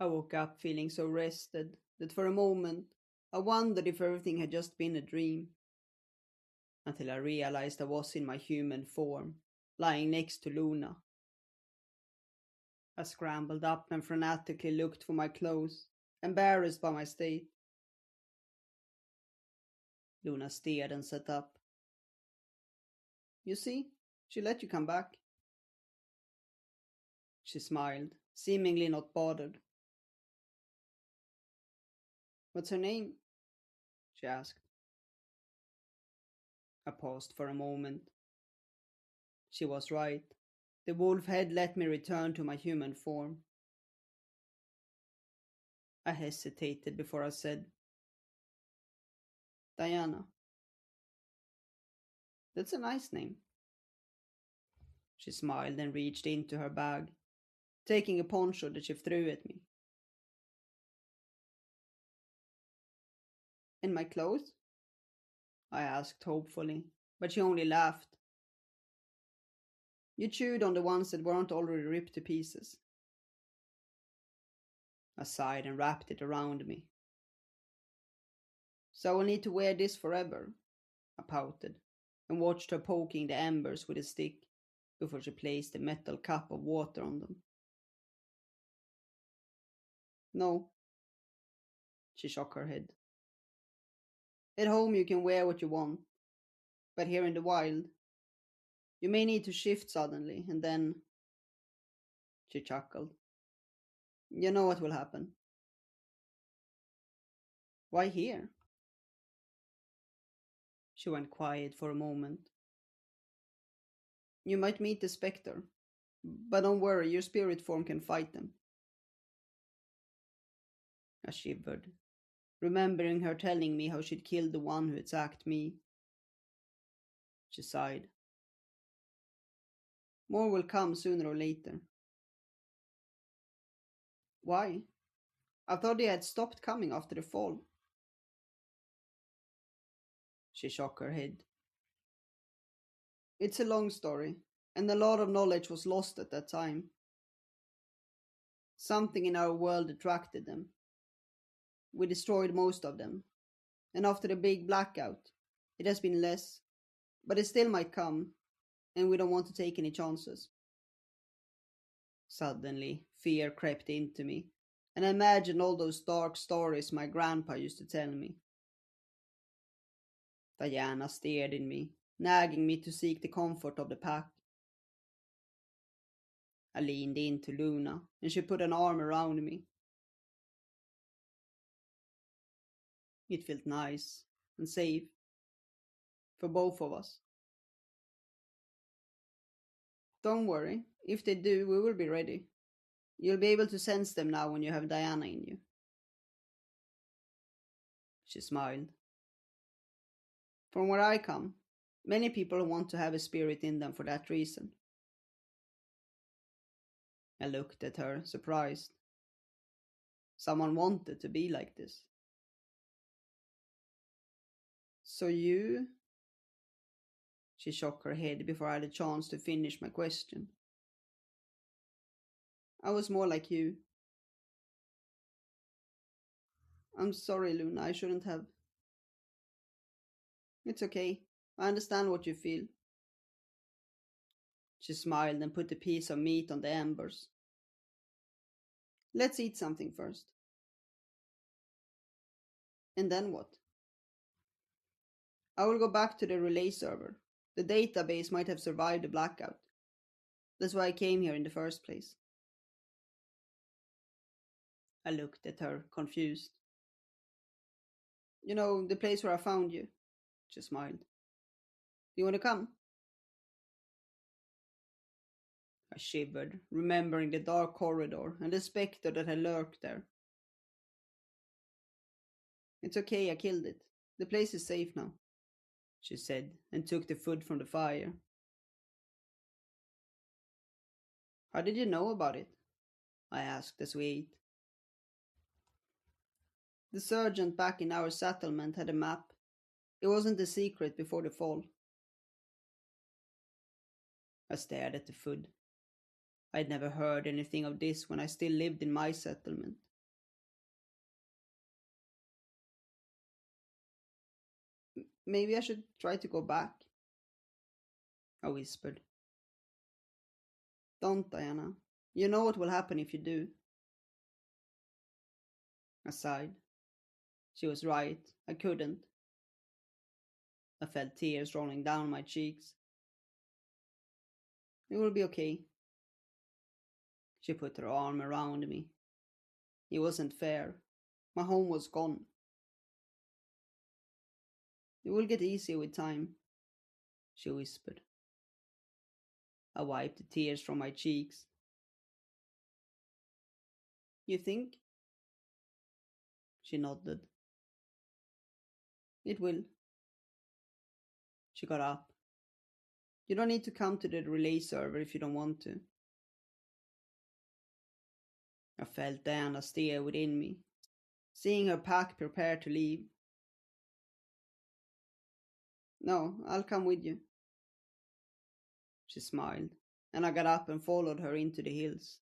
I woke up feeling so rested that for a moment I wondered if everything had just been a dream, until I realized I was in my human form, lying next to Luna. I scrambled up and frantically looked for my clothes, embarrassed by my state. Luna stared and sat up. You see, she let you come back. She smiled, seemingly not bothered. What's her name? She asked. I paused for a moment. She was right. The wolf had let me return to my human form. I hesitated before I said, Diana. That's a nice name. She smiled and reached into her bag, taking a poncho that she threw at me. And my clothes? I asked hopefully, but she only laughed. You chewed on the ones that weren't already ripped to pieces. I sighed and wrapped it around me. So I'll need to wear this forever, I pouted, and watched her poking the embers with a stick before she placed a metal cup of water on them. No, she shook her head. At home you can wear what you want, but here in the wild, you may need to shift suddenly, and then... She chuckled. You know what will happen. Why here? She went quiet for a moment. You might meet the spectre, but don't worry, your spirit form can fight them. I shivered, remembering her telling me how she'd killed the one who attacked me. She sighed. More will come sooner or later. Why? I thought they had stopped coming after the fall. She shook her head. It's a long story, and a lot of knowledge was lost at that time. Something in our world attracted them. We destroyed most of them, and after the big blackout, it has been less, but it still might come, and we don't want to take any chances. Suddenly, fear crept into me, and I imagined all those dark stories my grandpa used to tell me. Diana stared at me, nagging me to seek the comfort of the pack. I leaned in to Luna, and she put an arm around me. It felt nice and safe for both of us. Don't worry, if they do, we will be ready. You'll be able to sense them now when you have Diana in you. She smiled. From where I come, many people want to have a spirit in them for that reason. I looked at her, surprised. Someone wanted to be like this. So you... She shook her head before I had a chance to finish my question. I was more like you. I'm sorry, Luna, I shouldn't have. It's okay. I understand what you feel. She smiled and put a piece of meat on the embers. Let's eat something first. And then what? I will go back to the relay server. The database might have survived the blackout. That's why I came here in the first place. I looked at her, confused. You know, the place where I found you. She smiled. Do you want to come? I shivered, remembering the dark corridor and the spectre that had lurked there. It's okay, I killed it. The place is safe now, she said, and took the food from the fire. How did you know about it? I asked as we ate. The sergeant back in our settlement had a map. It wasn't a secret before the fall. I stared at the food. I'd never heard anything of this when I still lived in my settlement. Maybe I should try to go back, I whispered. Don't, Diana. You know what will happen if you do. I sighed. She was right. I couldn't. I felt tears rolling down my cheeks. It will be okay. She put her arm around me. It wasn't fair. My home was gone. It will get easier with time, she whispered. I wiped the tears from my cheeks. You think? She nodded. It will. She got up. You don't need to come to the relay server if you don't want to. I felt Diana stare within me, seeing her pack prepare to leave. No, I'll come with you. She smiled, and I got up and followed her into the hills.